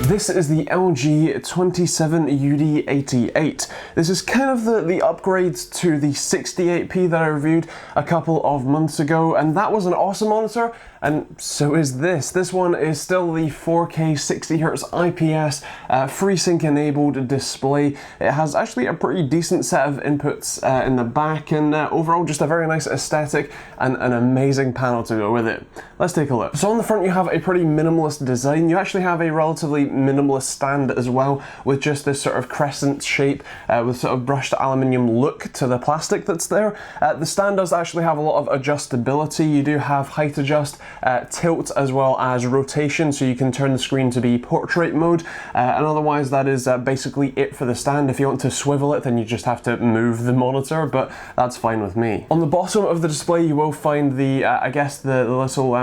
This is the LG 27UD88. This is kind of the upgrade to the 68p that I reviewed a couple of months ago, and that was an awesome monitor, and so is this. This one is still the 4K 60Hz IPS FreeSync enabled display. It has actually a pretty decent set of inputs in the back, and overall just a very nice aesthetic and an amazing panel to go with it. Let's take a look. So on the front you have a pretty minimalist design. You actually have a relatively minimalist stand as well, with just this sort of crescent shape with sort of brushed aluminium look to the plastic that's there. The stand does actually have a lot of adjustability. You do have height adjust, tilt, as well as rotation, so you can turn the screen to be portrait mode, and otherwise that is basically it for the stand. If you want to swivel it, then you just have to move the monitor, but that's fine with me. On the bottom of the display you will find the I guess the little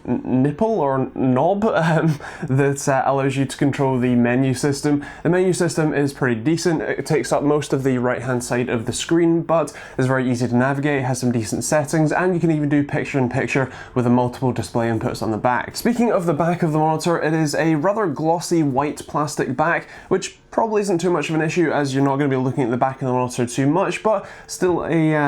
nipple or knob that allows you to control the menu system. The menu system is pretty decent. It takes up most of the right hand side of the screen, but it's very easy to navigate, it has some decent settings, and you can even do picture-in-picture with the multiple display inputs on the back. Speaking of the back of the monitor, it is a rather glossy white plastic back, which probably isn't too much of an issue as you're not going to be looking at the back of the monitor too much, but still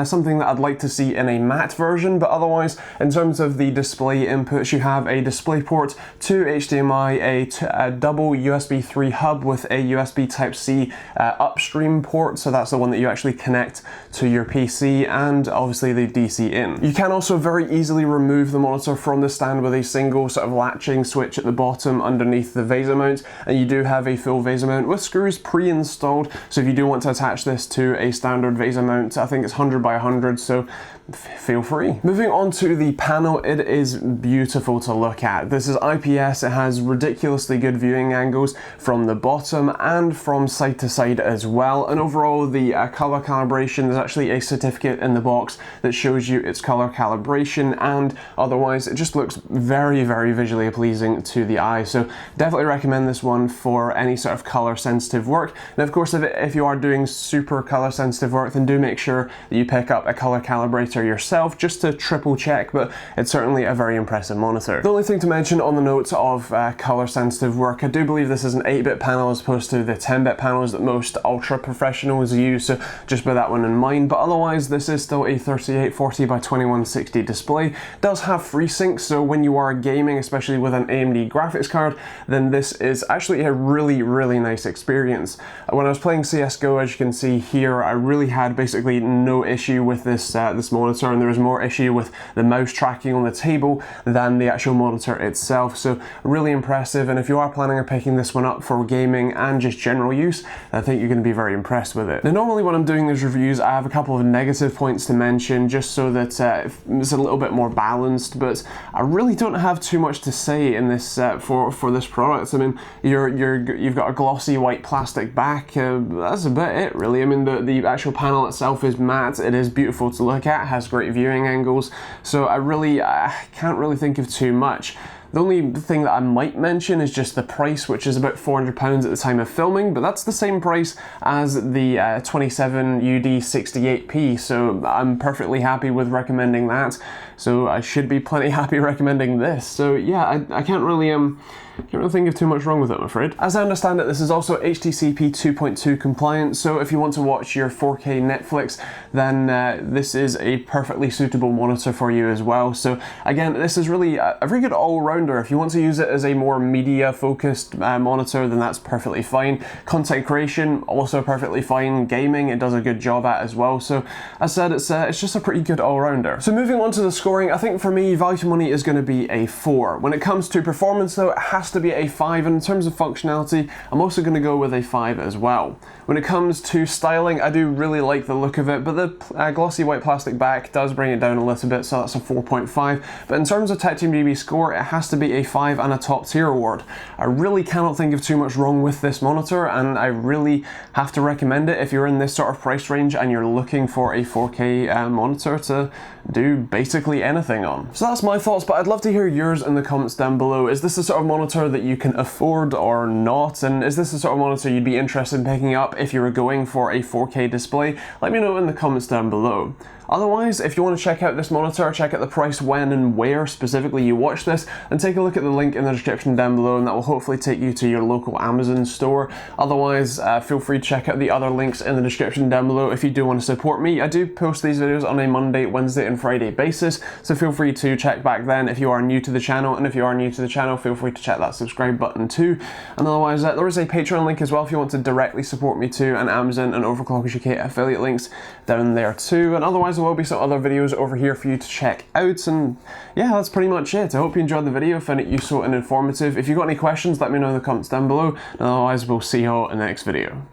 something that I'd like to see in a matte version. But otherwise, in terms of the display inputs, you have a DisplayPort, 2 HDMI, a double USB 3 hub with a USB Type-C upstream port, so that's the one that you actually connect to your PC, and obviously the DC in. You can also very easily remove the monitor from the stand with a single sort of latching switch at the bottom underneath the VESA mount, and you do have a full VESA mount with screws pre-installed, so if you do want to attach this to a standard VESA mount, I think it's 100 by 100, so feel free. Moving on to the panel, it is beautiful to look at. This is IPS, it has ridiculously good viewing angles from the bottom and from side to side as well, and overall the color calibration, there's actually a certificate in the box that shows you its color calibration, and otherwise it just looks very, very visually pleasing to the eye, so definitely recommend this one for any sort of color sensitive work. Now of course, if you are doing super color sensitive work, then do make sure that you pick up a color calibrator yourself just to triple check, but it's certainly a very impressive monitor. The only thing to mention on the note of color sensitive work, I do believe this is an 8-bit panel as opposed to the 10-bit panels that most ultra professionals use, so just bear that one in mind. But otherwise this is still a 3840 by 2160 display. It does have FreeSync, so when you are gaming, especially with an AMD graphics card, then this is actually a really, really nice experience. When I was playing CSGO, as you can see here, I really had basically no issue with this monitor, and there was more issue with the mouse tracking on the table than the actual monitor itself, so really impressive. And if you are planning on picking this one up for gaming and just general use, I think you're going to be very impressed with it. Now normally when I'm doing these reviews, I have a couple of negative points to mention just so that it's a little bit more balanced, but I really don't have too much to say in this for this product. I mean, you've got a glossy white plastic back, that's about it really. I mean, the actual panel itself is matte, it is beautiful to look at, has great viewing angles, so I can't really think of too much. The only thing that I might mention is just the price, which is about £400 at the time of filming, but that's the same price as the 27UD68p, so I'm perfectly happy with recommending that. So I should be plenty happy recommending this. So yeah, I can't really think of too much wrong with it, I'm afraid. As I understand it, this is also HDCP 2.2 compliant, so if you want to watch your 4K Netflix, then this is a perfectly suitable monitor for you as well. So again, this is really a very good all-rounder. If you want to use it as a more media-focused monitor, then that's perfectly fine. Content creation, also perfectly fine. Gaming, it does a good job at as well. So as I said, it's just a pretty good all-rounder. So moving on to the scoring, I think for me, value for money is going to be a 4. When it comes to performance though, it has to be a 5, and in terms of functionality, I'm also going to go with a 5 as well. When it comes to styling, I do really like the look of it, but the glossy white plastic back does bring it down a little bit, so that's a 4.5. But in terms of TechteamGB score, it has to be a 5 and a top tier award. I really cannot think of too much wrong with this monitor, and I really have to recommend it if you're in this sort of price range and you're looking for a 4K monitor to do basically anything on. So that's my thoughts, but I'd love to hear yours in the comments down below. Is this the sort of monitor that you can afford or not? And is this the sort of monitor you'd be interested in picking up if you were going for a 4K display? Let me know in the comments down below. Otherwise, if you want to check out this monitor, check out the price, when and where specifically you watch this, and take a look at the link in the description down below, and that will hopefully take you to your local Amazon store. Otherwise, feel free to check out the other links in the description down below if you do want to support me. I do post these videos on a Monday, Wednesday and Friday basis, so feel free to check back then if you are new to the channel, and if you are new to the channel, feel free to check that subscribe button too. And otherwise, there is a Patreon link as well if you want to directly support me too, and Amazon and Overclockers UK affiliate links down there too. And otherwise, there will be some other videos over here for you to check out. And yeah, that's pretty much it. I hope you enjoyed the video, found it useful and informative. If you've got any questions, let me know in the comments down below, and otherwise we'll see you all in the next video.